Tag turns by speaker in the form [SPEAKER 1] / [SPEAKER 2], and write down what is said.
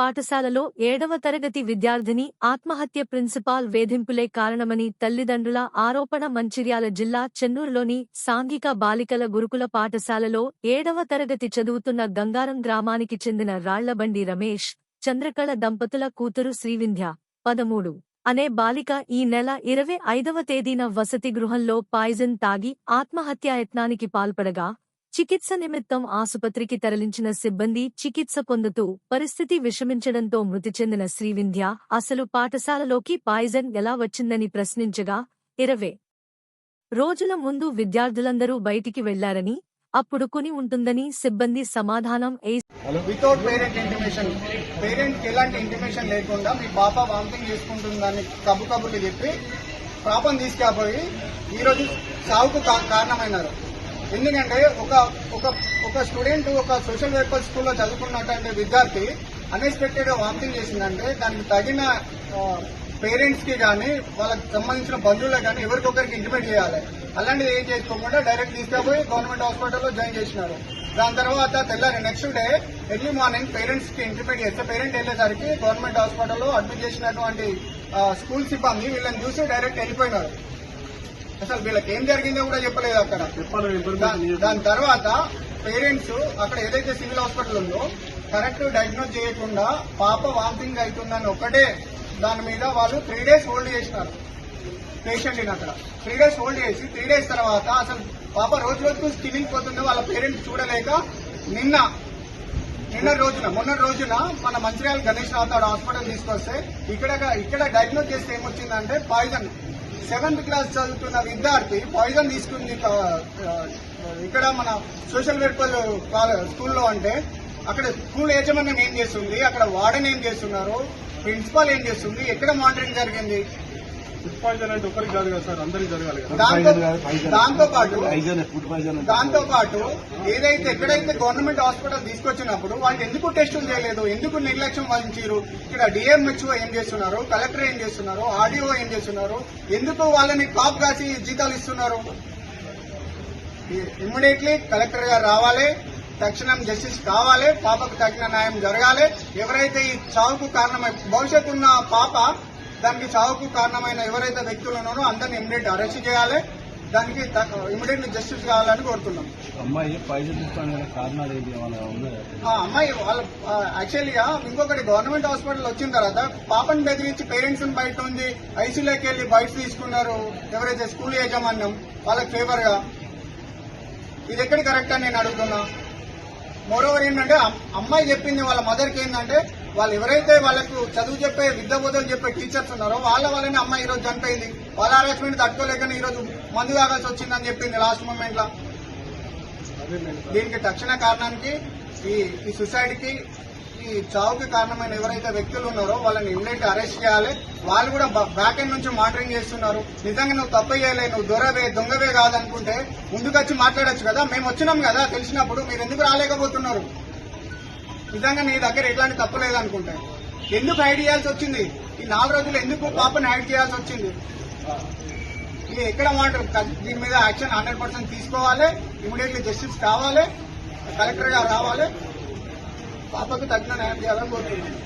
[SPEAKER 1] పాఠశాలలో 7వ తరగతి విద్యార్థిని ఆత్మహత్య ప్రిన్సిపాల్ వేధింపులే కారణమని తల్లిదండ్రుల ఆరోపణ. మంచిర్యాల జిల్లా చెన్నూరులోని సాంఘిక బాలికల గురుకుల పాఠశాలలో 7వ తరగతి చదువుతున్న గంగారం గ్రామానికి చెందిన రాళ్లబండి రమేష్, చంద్రకళ దంపతుల కూతురు శ్రీవింధ్య, 13 అనే బాలిక ఈ నెల 25వ తేదీన వసతి గృహంలో పాయిజన్ తాగి ఆత్మహత్యాయత్నానికి పాల్పడగా చికిత్స నిమిత్తం ఆసుపత్రికి తరలించిన సిబ్బంది చికిత్స పొందుతూ పరిస్థితి విషమించడంతో మృతి చెందిన శ్రీవింధ్య అసలు పాఠశాలలోకి పాయిజన్ ఎలా వచ్చిందని ప్రశ్నించగా 20 రోజుల ముందు విద్యార్థులందరూ బయటికి వెళ్లారని, అప్పుడు కొని ఉంటుందని సిబ్బంది సమాధానం.
[SPEAKER 2] వితౌట్ పేరెంట్ ఇంటిమేషన్, పేరెంట్కి ఎలాంటి ఇంటిమేషన్ లేకుండా మీ పాప వామిటింగ్ చేసుకుంటుందని కబుర్లు చెప్పి పాపను తీసుకుపోయి ఈరోజు సావుకు కారణమైనారు. ఎందుకంటే ఒక స్టూడెంట్ ఒక సోషల్ వెల్ఫేర్ స్కూల్లో చదువుకున్నటువంటి విద్యార్థి అన్ఎక్స్పెక్టెడ్ గా వామిటింగ్ చేసిందంటే దానికి తగిన పేరెంట్స్ కి కానీ వాళ్ళకి సంబంధించిన బంధువులకు కానీ ఎవరికొకరికి ఇంటిమేట్ చేయాలి. అలాంటిది ఏం చేసుకోకుండా డైరెక్ట్ తీసుకుపోయి గవర్నమెంట్ హాస్పిటల్లో జాయిన్ చేసినారు. దాని తర్వాత తెల్లారి next day early morning parents కి ఇంటిమేట్ చేస్తే పేరెంట్ వెళ్లేసరికి గవర్నమెంట్ హాస్పిటల్లో అడ్మిట్ చేసినటువంటి స్కూల్ సిబ్బంది వీళ్ళని చూసి డైరెక్ట్ వెళ్ళిపోయినారు. అసలు వీళ్ళకి ఏం జరిగిందో కూడా చెప్పలేదు అక్కడ. దాని తర్వాత పేరెంట్స్ అక్కడ ఏదైతే సివిల్ హాస్పిటల్ ఉందో కరెక్ట్ డయాగ్నోజ్ చేయకుండా పాప వామిటింగ్ అవుతుందని ఒకటే దాని మీద వాళ్ళు 3 days హోల్డ్ చేసినారు పేషెంట్ని. అక్కడ 3 days హోల్డ్ చేసి 3 days తర్వాత అసలు పాప రోజు రోజుకు స్కిన్నింగ్ పోతుందో వాళ్ళ పేరెంట్స్ చూడలేక మొన్న రోజున మన మంచిర్యాల గణేష్ రాథోడ్ హాస్పిటల్ తీసుకొస్తే ఇక్కడ డయాగ్నోజ్ చేస్తే ఏమొచ్చిందంటే పాయిజన్. 7th క్లాస్ చదువుతున్న విద్యార్థి పాయిజన్ తీసుకుంది ఇక్కడ మన సోషల్ వెల్ఫేర్ స్కూల్లో. అంటే అక్కడ స్కూల్ యాజమాన్యం ఏం చేస్తుంది, అక్కడ వార్డెన్ ఏం చేస్తున్నారు, ప్రిన్సిపాల్ ఏం చేస్తుంది, ఎక్కడ మానిటరింగ్ జరిగింది?
[SPEAKER 3] ఒకరికి కాదు కదా సార్, అందరికి జరగాలి.
[SPEAKER 2] దాంతో పాటు ఏదైతే ఎక్కడైతే గవర్నమెంట్ హాస్పిటల్ తీసుకొచ్చినప్పుడు వాళ్ళకి ఎందుకు టెస్టులు చేయలేదు, ఎందుకు నిర్లక్ష్యం వహించారు? ఇక్కడ డిఎంహెచ్ఓ ఏం చేస్తున్నారు, కలెక్టర్ ఏం చేస్తున్నారు, ఆర్డీఓ ఏం చేస్తున్నారు, ఎందుకు వాళ్ళని కాప్ కాసి జీతాలు ఇస్తున్నారు? ఇమ్మీడియట్లీ కలెక్టర్ గారు రావాలి, తక్షణం జస్టిస్ కావాలి, పాపకు తగిన న్యాయం జరగాలి. ఎవరైతే ఈ చావుకు కారణమై భవిష్యత్తు ఉన్న పాప దానికి చావుకు కారణమైన ఎవరైతే వ్యక్తులు ఉన్నారో అందరినీ ఇమ్మీడియట్ అరెస్ట్ చేయాలి. దానికి ఇమ్మీడియట్లీ జస్టిస్ కావాలని కోరుతున్నాం.
[SPEAKER 3] అమ్మాయి కారణాలు
[SPEAKER 2] అమ్మాయి వాళ్ళ యాక్చువల్గా ఇంకొకటి గవర్నమెంట్ హాస్పిటల్ వచ్చిన తర్వాత పాపను బెదిరించి పేరెంట్స్ బయట ఉంది ఐసీయూలోకి వెళ్లి బయట తీసుకున్నారు ఎవరైతే స్కూల్ యాజమాన్యం వాళ్ళకి ఫేవర్ గా. ఇది ఎక్కడ కరెక్ట్ అని నేను అడుగుతున్నా. మోరోవర్ ఏంటంటే అమ్మాయి చెప్పింది వాళ్ళ మదర్కి ఏంటంటే వాళ్ళు ఎవరైతే వాళ్ళకు చదువు చెప్పే విద్య బోధనలు చెప్పే టీచర్స్ ఉన్నారో వాళ్ళని అమ్మాయి ఈరోజు చనిపోయింది. వాళ్ళ హరాస్మెంట్ తట్టుకోలేకనే ఈరోజు మందు తాగాల్సి వచ్చిందని చెప్పింది లాస్ట్ మూమెంట్ లో. దీనికి తక్షణ కారణానికి ఈ సొసైటీకి ఈ చావుకి కారణమైన ఎవరైతే వ్యక్తులు ఉన్నారో వాళ్ళని ఇమ్మీడియట్ అరెస్ట్ చేయాలి. వాళ్ళు కూడా బ్యాక్ ఎండ్ నుంచి మానిటరింగ్ చేస్తున్నారు. నిజంగా నువ్వు తప్పు చేయలే, నువ్వు దొంగవే కాదనుకుంటే ముందుకొచ్చి మాట్లాడొచ్చు కదా. మేము వచ్చినాం కదా తెలిసినప్పుడు, మీరు ఎందుకు రాలేకపోతున్నారు? నిజంగా నీ దగ్గర ఎట్లాంటి తప్పు లేదనుకుంటే ఎందుకు హైడ్ చేయాల్సి వచ్చింది? ఈ 4 రోజులు ఎందుకు పాపని హైడ్ చేయాల్సి వచ్చింది? ఇది ఎక్కడ మాట్లాడు? దీని మీద యాక్షన్ 100% తీసుకోవాలి. ఇమీడియట్లీ జస్టిస్ కావాలి, కలెక్టర్ గారు రావాలి, పాపకు తగిన న్యాయం చేయాలని కోరుతున్నాను.